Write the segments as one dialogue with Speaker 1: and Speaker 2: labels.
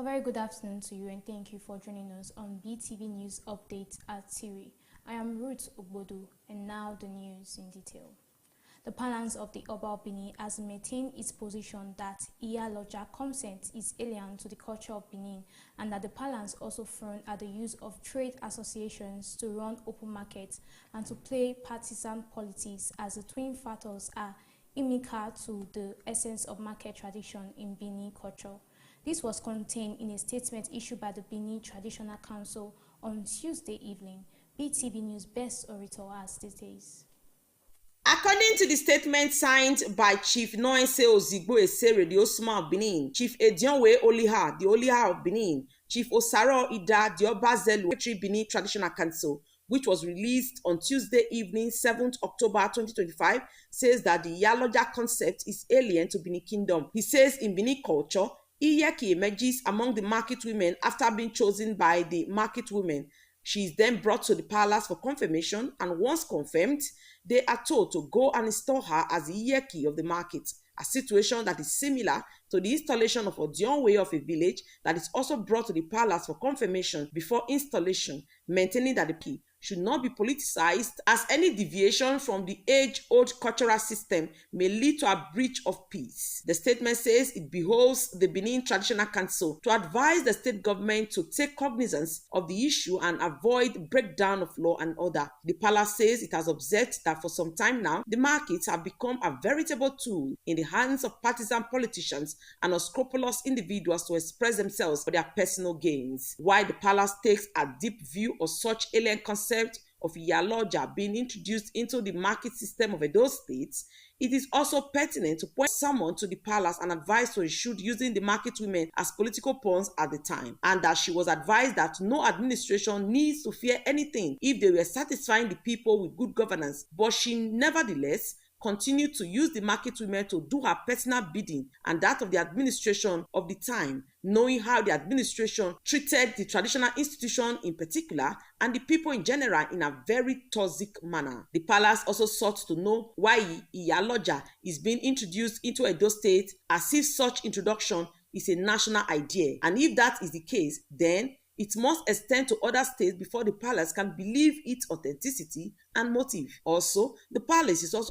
Speaker 1: very good afternoon to you, and thank you for joining us on BeeTv News Update at 3. I am Ruth Ogbodu, and now the news in detail. The Palace of the Oba of Benin has maintained its position that Iyaloja consent is alien to the culture of Benin, and that the Palace also frown at the use of trade associations to run open markets and to play partisan politics, as the twin factors are inimical to the essence of market tradition in Benin culture. This was contained in a statement issued by the Benin Traditional Council on Tuesday evening. BeeTv News Best Orator has details.
Speaker 2: According to the statement signed by Chief Noense Ozigbo Esere, the Osuma of Benin, Chief Edionwe Oliha, the Oliha of Benin, Chief Osaro Ida, the Obazelu, Secretary Benin Traditional Council, which was released on Tuesday evening, 7th October 2025, says that the Iyaloja concept is alien to Benin Kingdom. He says in Benin culture, Iyeki emerges among the market women after being chosen by the market women. She is then brought to the palace for confirmation, and once confirmed, they are told to go and install her as the Iyeki of the market, a situation that is similar to the installation of a Odionwe of a village that is also brought to the palace for confirmation before installation, maintaining that the key should not be politicized, as any deviation from the age-old cultural system may lead to a breach of peace. The statement says it behoves the Benin Traditional Council to advise the state government to take cognizance of the issue and avoid breakdown of law and order. The palace says it has observed that for some time now, the markets have become a veritable tool in the hands of partisan politicians and unscrupulous individuals to express themselves for their personal gains. While the palace takes a deep view of such alien concepts of Iyaloja being introduced into the market system of Edo states, it is also pertinent to point someone to the palace and advise to eschew using the market women as political pawns at the time, and that she was advised that no administration needs to fear anything if they were satisfying the people with good governance, but she nevertheless continued to use the market women to do her personal bidding and that of the administration of the time, knowing how the administration treated the traditional institution in particular and the people in general in a very toxic manner. The palace also sought to know why Iyaloja is being introduced into Edo State, as if such introduction is a national idea, and if that is the case, then it must extend to other states before the palace can believe its authenticity and motive. Also, the palace is also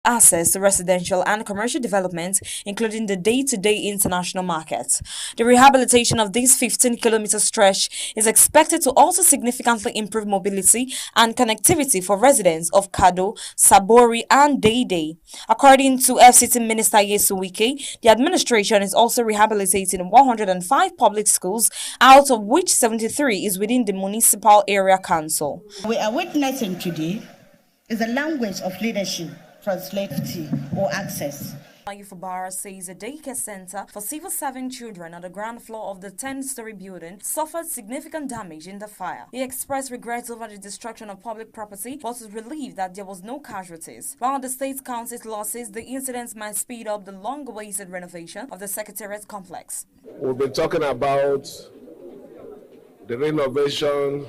Speaker 3: access to residential and commercial development, including the day-to-day international market. The rehabilitation of this 15-kilometer stretch is expected to also significantly improve mobility and connectivity for residents of Kado, Sabori, and Dede. According to FCT Minister Yesu Wike, the administration is also rehabilitating 105 public schools, out of which 73 is within the municipal area council.
Speaker 4: We are witnessing today is the language of leadership, translatability or access.
Speaker 3: Yufubara says a daycare center for civil serving children on the ground floor of the 10-story building suffered significant damage in the fire. He expressed regrets over the destruction of public property, but was relieved that there was no casualties. While the state counts its losses, the incidents might speed up the long-awaited renovation of the Secretariat complex.
Speaker 5: We've been talking about the renovation,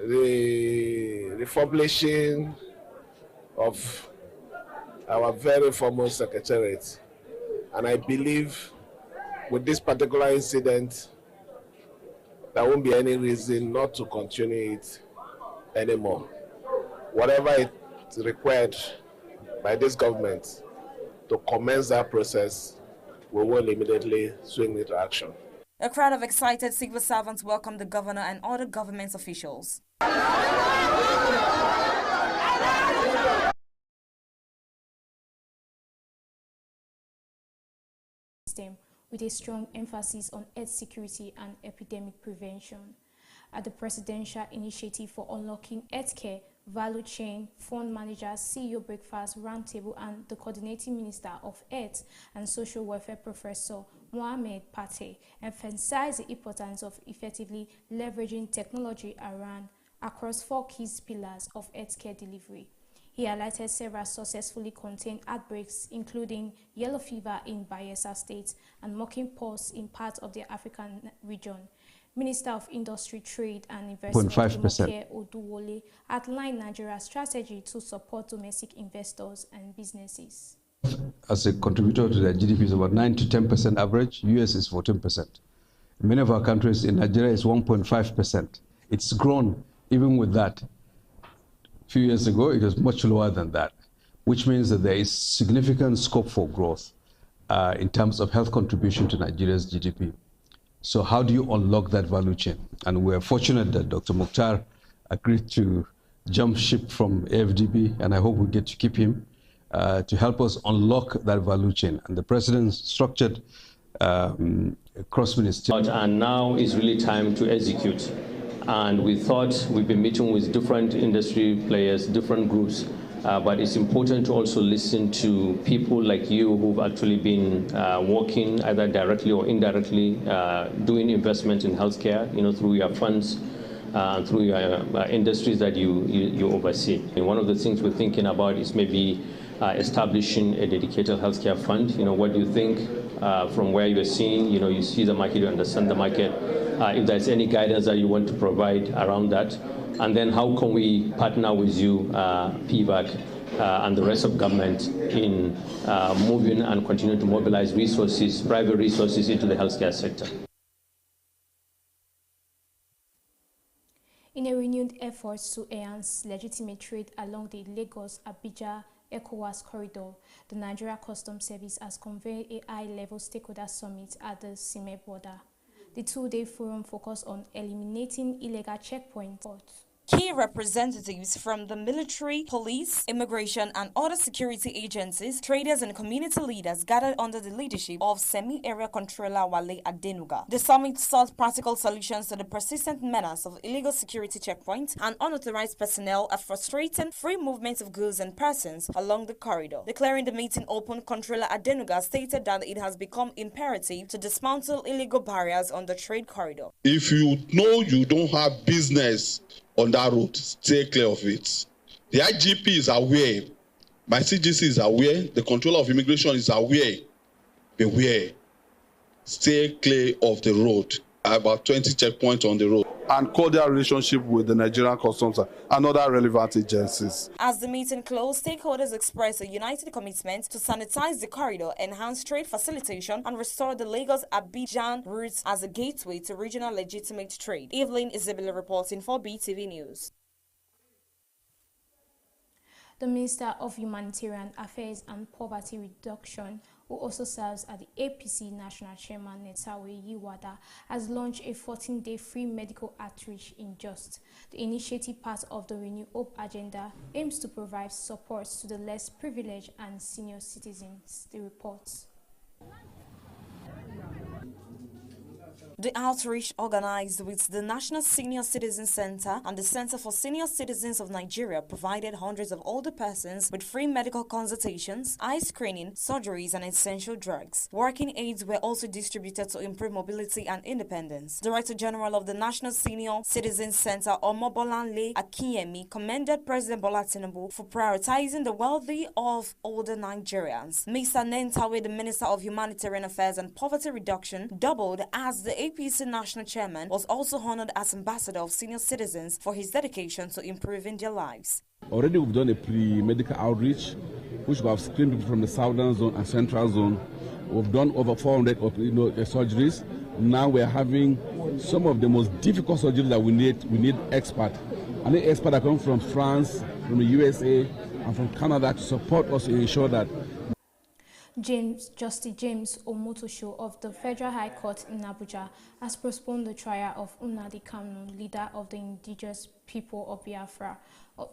Speaker 5: the refurbishing of our very formal secretariat, and I believe with this particular incident there won't be any reason not to continue it anymore. Whatever is required by this government to commence that process, we will immediately swing into action.
Speaker 3: A crowd of excited civil servants welcomed the governor and other government officials.
Speaker 1: With a strong emphasis on health security and epidemic prevention. At the Presidential Initiative for Unlocking Healthcare Value Chain, Fund Managers CEO Breakfast Roundtable and the Coordinating Minister of Health and Social Welfare Professor Mohamed Pate emphasized the importance of effectively leveraging technology across 4 key pillars of healthcare delivery. He highlighted several successfully contained outbreaks, including yellow fever in Bayelsa State and monkeypox in parts of the African region. Minister of Industry, Trade and Investment,
Speaker 6: 0.5%.
Speaker 1: Oduwole, outlined Nigeria's strategy to support domestic investors and businesses.
Speaker 6: As a contributor to the GDP is about 9 to 10% average. US is 14%. In many of our countries, in Nigeria, is 1.5%. It's grown even with that. A few years ago, it was much lower than that, which means that there is significant scope for growth in terms of health contribution to Nigeria's GDP. So how do you unlock that value chain? And we're fortunate that Dr. Mukhtar agreed to jump ship from AFDB, and I hope we get to keep him to help us unlock that value chain. And the president structured cross-ministerial.
Speaker 7: And now is really time to execute. And we thought we've been meeting with different industry players, different groups, but it's important to also listen to people like you who've actually been working either directly or indirectly, doing investment in healthcare, through your funds, through your industries that you oversee. And one of the things we're thinking about is maybe establishing a dedicated healthcare fund. What do you think from where you're seeing, you see the market, you understand the market, if there's any guidance that you want to provide around that, and then how can we partner with you, PVAC, and the rest of government in moving and continue to mobilize resources, private resources into the healthcare sector.
Speaker 1: In a renewed effort to enhance legitimate trade along the Lagos-Abuja ECOWAS corridor, the Nigeria Customs Service has convened a high-level stakeholder summit at the Sime border. The two-day forum focused on eliminating illegal checkpoints.
Speaker 3: Key representatives from the military, police, immigration, and other security agencies, traders, and community leaders gathered under the leadership of Semi-Area Controller Wale Adenuga. The summit sought practical solutions to the persistent menace of illegal security checkpoints and unauthorized personnel are frustrating free movement of goods and persons along the corridor. Declaring the meeting open, Controller Adenuga stated that it has become imperative to dismantle illegal barriers on the trade corridor.
Speaker 8: If you know you don't have business on that road, stay clear of it. The IGP is aware, my CGC is aware, the controller of immigration is aware. Beware. Stay clear of the road. About 20 checkpoints on the road.
Speaker 9: And cordial relationship with the Nigerian Customs and other relevant agencies.
Speaker 3: As the meeting closed, stakeholders expressed a united commitment to sanitize the corridor, enhance trade facilitation, and restore the Lagos-Abidjan routes as a gateway to regional legitimate trade. Evelyn Isabella reporting for BeeTv News.
Speaker 1: The Minister of Humanitarian Affairs and Poverty Reduction, who also serves as the APC National Chairman Netsawe Yiwada, has launched a 14-day free medical outreach in Just. The initiative, part of the Renew Hope agenda, aims to provide support to the less privileged and senior citizens. The reports.
Speaker 3: The outreach, organized with the National Senior Citizen Center and the Center for Senior Citizens of Nigeria, provided hundreds of older persons with free medical consultations, eye screening, surgeries, and essential drugs. Working aids were also distributed to improve mobility and independence. Director General of the National Senior Citizen Center, Omobolanle Akinyemi, commended President Bola Tinubu for prioritizing the wealthy of older Nigerians. Mr. Nentawe, the Minister of Humanitarian Affairs and Poverty Reduction, doubled as the APC National Chairman, was also honored as Ambassador of Senior Citizens for his dedication to improving their lives.
Speaker 10: Already we've done a pre-medical outreach, which we have screened people from the southern zone and central zone. We've done over 400 surgeries. Now we're having some of the most difficult surgeries that we need experts. I need experts that come from France, from the USA, and from Canada to support us to ensure that
Speaker 1: Justice James Omotosho of the Federal High Court in Abuja has postponed the trial of Nnamdi Kanu, leader of the indigenous people of Biafra,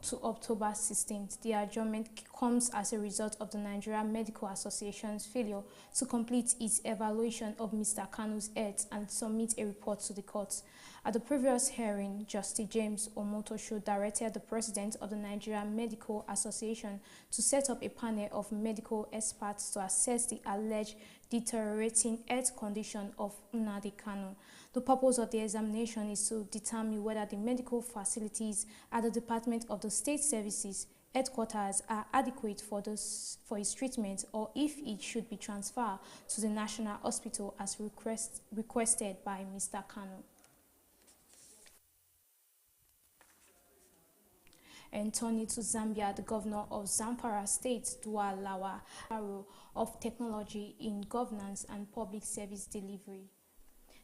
Speaker 1: to October 16th. The adjournment comes as a result of the Nigerian Medical Association's failure to complete its evaluation of Mr. Kanu's health and submit a report to the court. At the previous hearing, Justice James Omotosho directed the president of the Nigerian Medical Association to set up a panel of medical experts to assess the alleged deteriorating health condition of Nnamdi Kanu. The purpose of the examination is to determine whether the medical facilities at the Department of the State Services headquarters are adequate for his treatment, or if it should be transferred to the National Hospital as requested by Mr. Kanu. And turning to Zambia, the governor of Zamfara State, Dua Lawa, of technology in governance and public service delivery.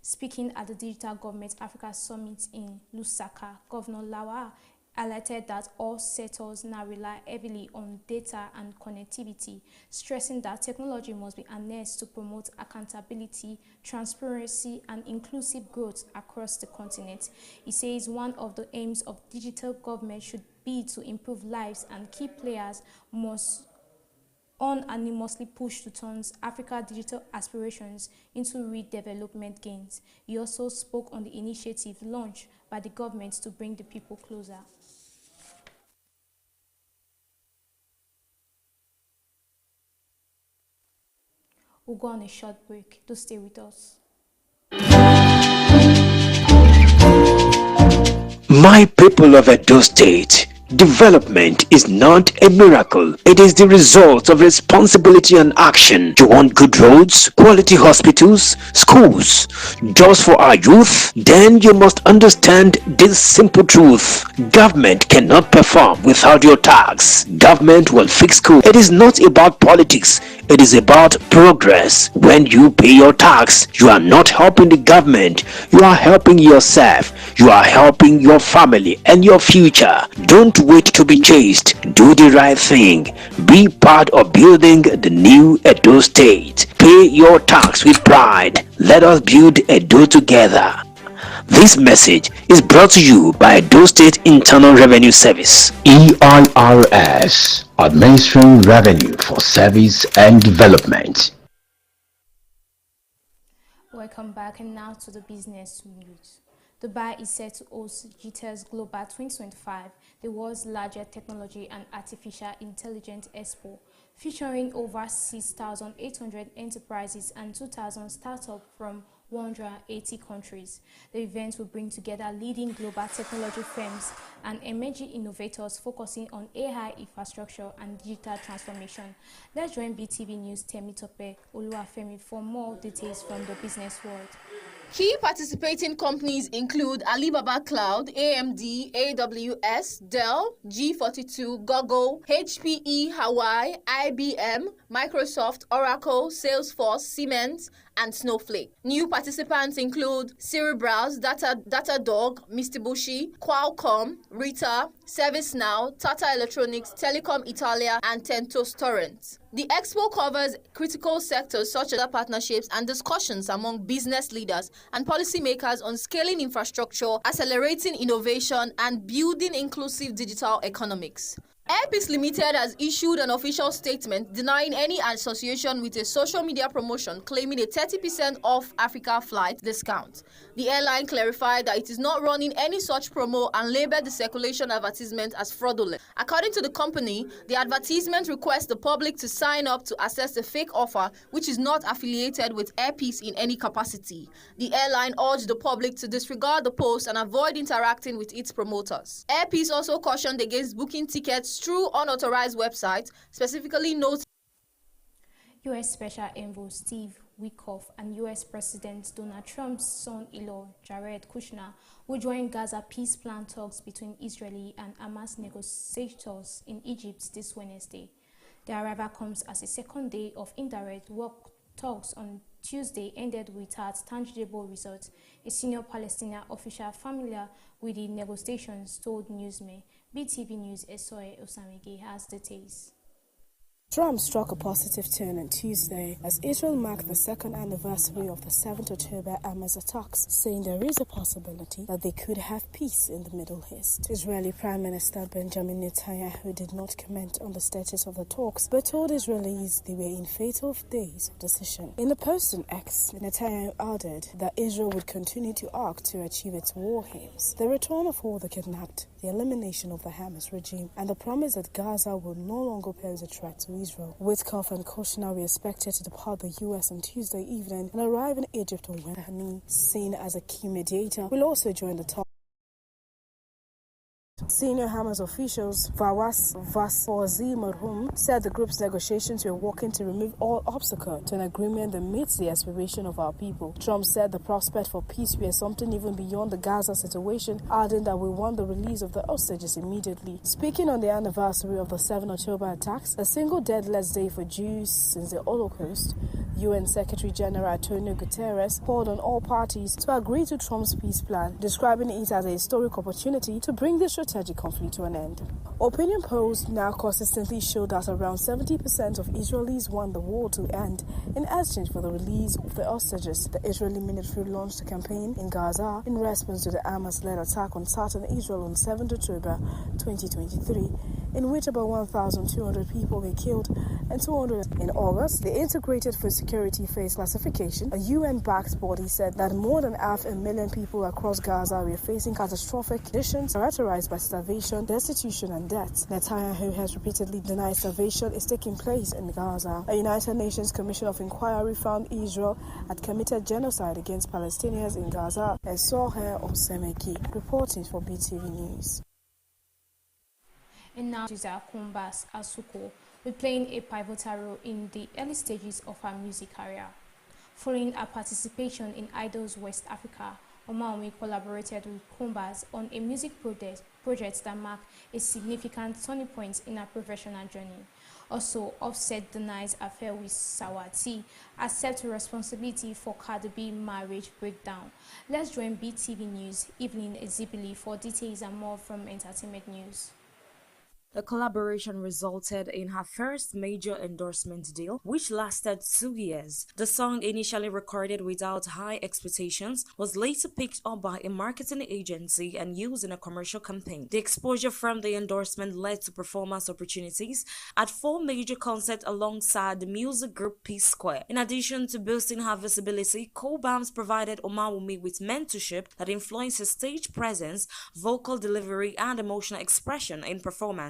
Speaker 1: Speaking at the Digital Government Africa Summit in Lusaka, Governor Lawa highlighted that all sectors now rely heavily on data and connectivity, stressing that technology must be harnessed to promote accountability, transparency, and inclusive growth across the continent. He says one of the aims of digital government should be to improve lives, and key players must unanimously push to turn Africa's digital aspirations into real development gains. He also spoke on the initiative launched by the government to bring the people closer. We'll go on a short break. Do stay with us.
Speaker 11: My people of Edo State, development is not a miracle. It is the result of responsibility and action. You want good roads, quality hospitals, schools, jobs for our youth? Then you must understand this simple truth. Government cannot perform without your tax. Government will fix school. It is not about politics. It is about progress. When you pay your tax, you are not helping the government. You are helping yourself. You are helping your family and your future. Don't wait to be chased. Do the right thing. Be part of building the new Edo State. Pay your tax with pride. Let us build Edo together. This message is brought to you by Edo State Internal Revenue Service, EIRS, administering revenue for service and development.
Speaker 1: Welcome back, and now to the business news. Dubai is set to host GTEx Global 2025, the world's largest technology and artificial intelligence expo, featuring over 6,800 enterprises and 2,000 startups from 180 countries. The event will bring together leading global technology firms and emerging innovators focusing on AI infrastructure and digital transformation. Let's join BeeTv News Temitope Oluwafemi for more details from the business world.
Speaker 12: Key participating companies include Alibaba Cloud, AMD, AWS, Dell, G42, Google, HPE, Hawaii, IBM, Microsoft, Oracle, Salesforce, Siemens, and Snowflake. New participants include Cerebrals, Datadog, Mitsubishi, Qualcomm, Rita, ServiceNow, Tata Electronics, Telecom Italia, and Tentos Torrent. The expo covers critical sectors such as partnerships and discussions among business leaders and policymakers on scaling infrastructure, accelerating innovation, and building inclusive digital economics. Airpeace Limited has issued an official statement denying any association with a social media promotion claiming a 30% off Africa flight discount. The airline clarified that it is not running any such promo and labeled the circulation advertisement as fraudulent. According to the company, the advertisement requests the public to sign up to access the fake offer, which is not affiliated with Airpeace in any capacity. The airline urged the public to disregard the post and avoid interacting with its promoters. Airpeace also cautioned against booking tickets through unauthorized websites, specifically noting
Speaker 1: U.S. Special Envoy Steve Witkoff and U.S. President Donald Trump's son-in-law Jared Kushner will join Gaza peace plan talks between Israeli and Hamas negotiators in Egypt this Wednesday. The arrival comes as a second day of indirect work talks on Tuesday ended without tangible results. A senior Palestinian official familiar with the negotiations told Newsme. BeeTv News Esoe Osamege has details.
Speaker 13: Trump struck a positive tone on Tuesday as Israel marked the second anniversary of the 7th October Hamas attacks, saying there is a possibility that they could have peace in the Middle East. Israeli Prime Minister Benjamin Netanyahu did not comment on the status of the talks, but told Israelis they were in fatal days of decision. In a post on X, Netanyahu added that Israel would continue to act to achieve its war aims, the return of all the kidnapped, the elimination of the Hamas regime, and the promise that Gaza will no longer pose a threat to Israel. Witkoff and Kushner were expected to depart the U.S. on Tuesday evening and arrive in Egypt on Wednesday. Seen as a key mediator, will also join the talk Senior Hamas officials Fawaz Vasfozi Marhum said the group's negotiations were working to remove all obstacles to an agreement that meets the aspiration of our people. Trump said the prospect for peace were something even beyond the Gaza situation, adding that we want the release of the hostages immediately. Speaking on the anniversary of the 7 October attacks, a single deadless day for Jews since the Holocaust, UN Secretary General Antonio Guterres called on all parties to agree to Trump's peace plan, describing it as a historic opportunity to bring the strategic conflict to an end. Opinion polls now consistently show that around 70% of Israelis want the war to end in exchange for the release of the hostages. The Israeli military launched a campaign in Gaza in response to the Hamas-led attack on southern Israel on 7 October 2023, in which about 1,200 people were killed and 200. In August, the Integrated Food Security Phase Classification, a UN-backed body, said that more than 500,000 people across Gaza were facing catastrophic conditions characterized by starvation, destitution, and death. Netanyahu has repeatedly denied starvation is taking place in Gaza. A United Nations Commission of Inquiry found Israel had committed genocide against Palestinians in Gaza. And Soher Osemeki reporting for BeeTv News.
Speaker 1: And now Suza Kumbas Asuko will playing a pivotal role in the early stages of her music career. Following her participation in Idols West Africa, Omaomi collaborated with Kumbas on a music project that marked a significant turning point in her professional journey. Also, Offset denies affair with Sawati, accepts responsibility for Cardi B marriage breakdown. Let's join BeeTv News Evening Ezibili for details and more from Entertainment News.
Speaker 3: The collaboration resulted in her first major endorsement deal, which lasted 2 years. The song, initially recorded without high expectations, was later picked up by a marketing agency and used in a commercial campaign. The exposure from the endorsement led to performance opportunities at 4 major concerts alongside the music group P-Square. In addition to boosting her visibility, Cobams provided Omawumi with mentorship that influenced her stage presence, vocal delivery, and emotional expression in performance.